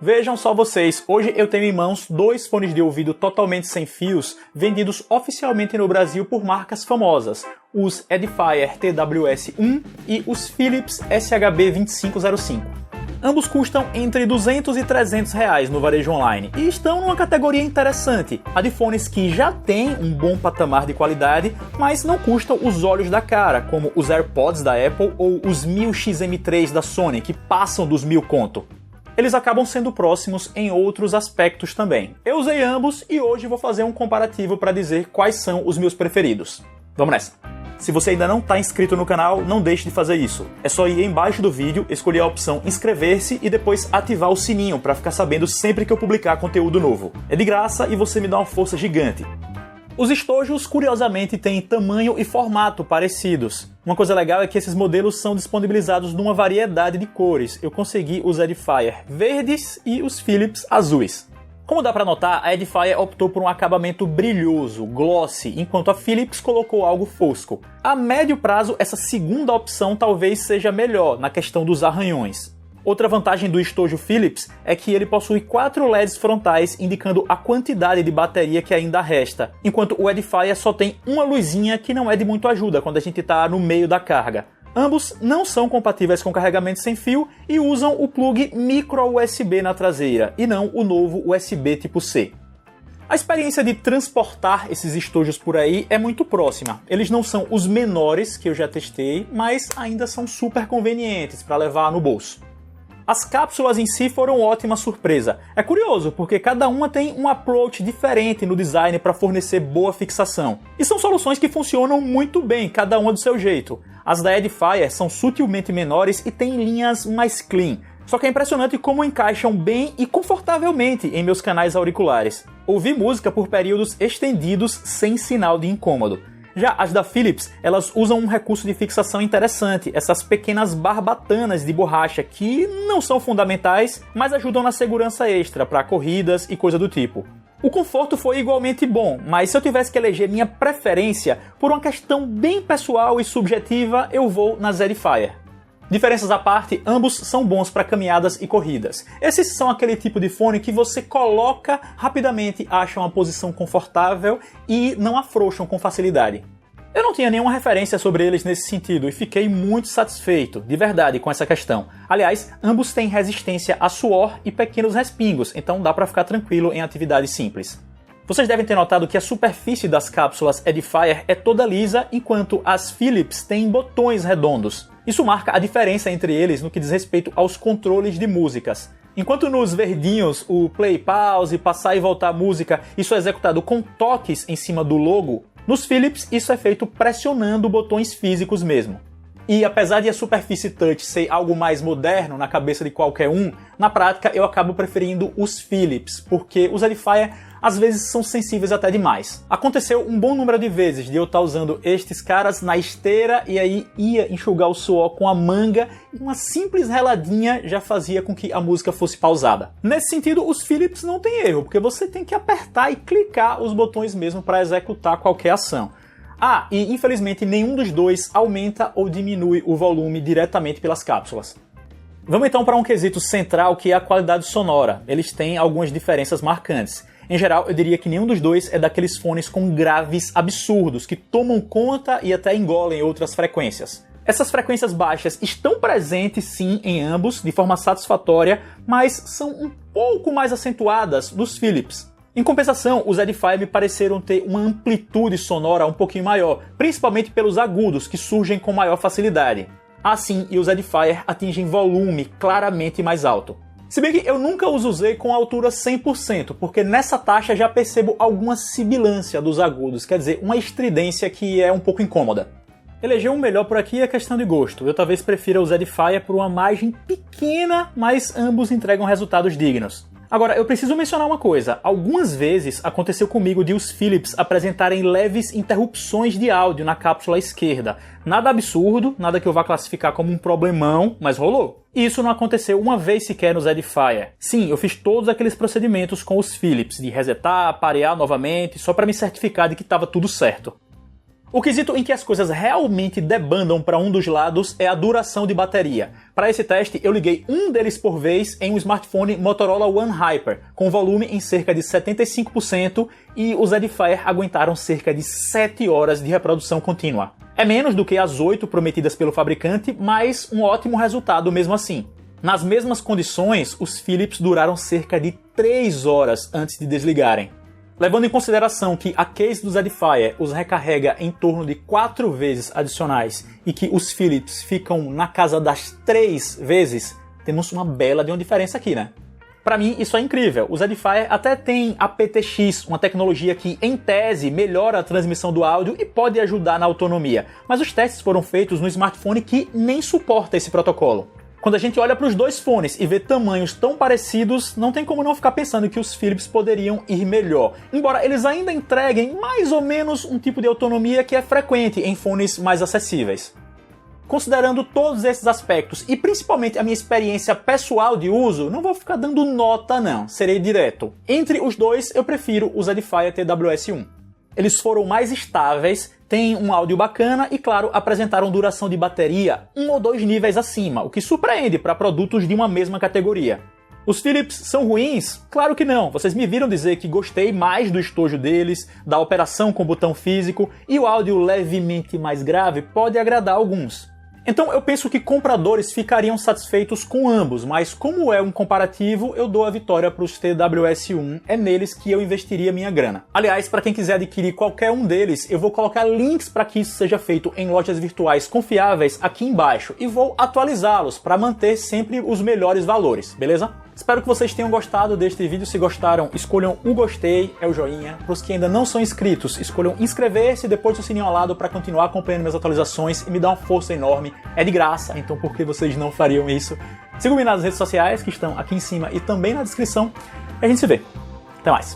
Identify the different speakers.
Speaker 1: Vejam só vocês, hoje eu tenho em mãos dois fones de ouvido totalmente sem fios, vendidos oficialmente no Brasil por marcas famosas, os Edifier TWS-1 e os Philips SHB2505. Ambos custam entre 200 e 300 reais no varejo online e estão numa categoria interessante, a de fones que já têm um bom patamar de qualidade, mas não custam os olhos da cara, como os AirPods da Apple ou os 1000XM3 da Sony, que passam dos 1000 conto. Eles acabam sendo próximos em outros aspectos também. Eu usei ambos e hoje vou fazer um comparativo para dizer quais são os meus preferidos. Vamos nessa! Se você ainda não está inscrito no canal, não deixe de fazer isso. É só ir embaixo do vídeo, escolher a opção inscrever-se e depois ativar o sininho para ficar sabendo sempre que eu publicar conteúdo novo. É de graça e você me dá uma força gigante. Os estojos, curiosamente, têm tamanho e formato parecidos. Uma coisa legal é que esses modelos são disponibilizados numa variedade de cores. Eu consegui os Edifier verdes e os Philips azuis. Como dá para notar, a Edifier optou por um acabamento brilhoso, glossy, enquanto a Philips colocou algo fosco. A médio prazo, essa segunda opção talvez seja melhor na questão dos arranhões. Outra vantagem do estojo Philips é que ele possui 4 LEDs frontais indicando a quantidade de bateria que ainda resta, enquanto o Edifier só tem uma luzinha que não é de muito ajuda quando a gente está no meio da carga. Ambos não são compatíveis com carregamento sem fio e usam o plug micro USB na traseira, e não o novo USB tipo C. A experiência de transportar esses estojos por aí é muito próxima. Eles não são os menores que eu já testei, mas ainda são super convenientes para levar no bolso. As cápsulas em si foram ótima surpresa. É curioso, porque cada uma tem um approach diferente no design para fornecer boa fixação. E são soluções que funcionam muito bem, cada uma do seu jeito. As da Edifier são sutilmente menores e têm linhas mais clean. Só que é impressionante como encaixam bem e confortavelmente em meus canais auriculares. Ouvi música por períodos estendidos sem sinal de incômodo. Já as da Philips, elas usam um recurso de fixação interessante, essas pequenas barbatanas de borracha que não são fundamentais, mas ajudam na segurança extra para corridas e coisa do tipo. O conforto foi igualmente bom, mas se eu tivesse que eleger minha preferência, por uma questão bem pessoal e subjetiva, eu vou nas Edifier. Diferenças à parte, ambos são bons para caminhadas e corridas. Esses são aquele tipo de fone que você coloca, rapidamente acha uma posição confortável e não afrouxam com facilidade. Eu não tinha nenhuma referência sobre eles nesse sentido e fiquei muito satisfeito, de verdade, com essa questão. Aliás, ambos têm resistência a suor e pequenos respingos, então dá para ficar tranquilo em atividades simples. Vocês devem ter notado que a superfície das cápsulas Edifier é toda lisa, enquanto as Philips têm botões redondos. Isso marca a diferença entre eles no que diz respeito aos controles de músicas. Enquanto nos verdinhos, o play, pause, passar e voltar a música, isso é executado com toques em cima do logo, nos Philips isso é feito pressionando botões físicos mesmo. E apesar de a superfície touch ser algo mais moderno na cabeça de qualquer um, na prática eu acabo preferindo os Philips, porque os Edifier às vezes são sensíveis até demais. Aconteceu um bom número de vezes de eu estar usando estes caras na esteira e aí ia enxugar o suor com a manga e uma simples reladinha já fazia com que a música fosse pausada. Nesse sentido, os Philips não tem erro, porque você tem que apertar e clicar os botões mesmo para executar qualquer ação. Ah, e infelizmente nenhum dos dois aumenta ou diminui o volume diretamente pelas cápsulas. Vamos então para um quesito central que é a qualidade sonora. Eles têm algumas diferenças marcantes. Em geral, eu diria que nenhum dos dois é daqueles fones com graves absurdos, que tomam conta e até engolem outras frequências. Essas frequências baixas estão presentes sim em ambos, de forma satisfatória, mas são um pouco mais acentuadas nos Philips. Em compensação, os Edifier me pareceram ter uma amplitude sonora um pouquinho maior, principalmente pelos agudos, que surgem com maior facilidade. Assim, e os Edifier atingem volume claramente mais alto. Se bem que eu nunca os usei com altura 100%, porque nessa taxa já percebo alguma sibilância dos agudos, quer dizer, uma estridência que é um pouco incômoda. Eleger um melhor por aqui é questão de gosto. Eu talvez prefira os Edifier por uma margem pequena, mas ambos entregam resultados dignos. Agora, eu preciso mencionar uma coisa. Algumas vezes aconteceu comigo de os Philips apresentarem leves interrupções de áudio na cápsula esquerda. Nada absurdo, nada que eu vá classificar como um problemão, mas rolou. E isso não aconteceu uma vez sequer nos Edifier. Sim, eu fiz todos aqueles procedimentos com os Philips, de resetar, parear novamente, só para me certificar de que estava tudo certo. O quesito em que as coisas realmente debandam para um dos lados é a duração de bateria. Para esse teste, eu liguei um deles por vez em um smartphone Motorola One Hyper, com volume em cerca de 75%, e os Edifier aguentaram cerca de 7 horas de reprodução contínua. É menos do que as 8 prometidas pelo fabricante, mas um ótimo resultado mesmo assim. Nas mesmas condições, os Philips duraram cerca de 3 horas antes de desligarem. Levando em consideração que a case dos Edifier os recarrega em torno de 4 vezes adicionais e que os Philips ficam na casa das 3 vezes, temos uma bela de uma diferença aqui, né? Para mim, isso é incrível. Os Edifier até têm aptX, uma tecnologia que, em tese, melhora a transmissão do áudio e pode ajudar na autonomia. Mas os testes foram feitos no smartphone que nem suporta esse protocolo. Quando a gente olha para os dois fones e vê tamanhos tão parecidos, não tem como não ficar pensando que os Philips poderiam ir melhor. Embora eles ainda entreguem mais ou menos um tipo de autonomia que é frequente em fones mais acessíveis. Considerando todos esses aspectos e principalmente a minha experiência pessoal de uso, não vou ficar dando nota não, serei direto. Entre os dois, eu prefiro os Edifier TWS1. Eles foram mais estáveis, têm um áudio bacana e, claro, apresentaram duração de bateria 1 ou 2 níveis acima, o que surpreende para produtos de uma mesma categoria. Os Philips são ruins? Claro que não. Vocês me viram dizer que gostei mais do estojo deles, da operação com botão físico, e o áudio levemente mais grave pode agradar alguns. Então eu penso que compradores ficariam satisfeitos com ambos, mas como é um comparativo, eu dou a vitória para os TWS1, é neles que eu investiria minha grana. Aliás, para quem quiser adquirir qualquer um deles, eu vou colocar links para que isso seja feito em lojas virtuais confiáveis aqui embaixo e vou atualizá-los para manter sempre os melhores valores, beleza? Espero que vocês tenham gostado deste vídeo. Se gostaram, escolham o gostei, é o joinha. Para os que ainda não são inscritos, escolham inscrever-se e depois o sininho ao lado para continuar acompanhando minhas atualizações e me dar uma força enorme. É de graça, então por que vocês não fariam isso? Sigam-me nas redes sociais que estão aqui em cima e também na descrição. E a gente se vê. Até mais.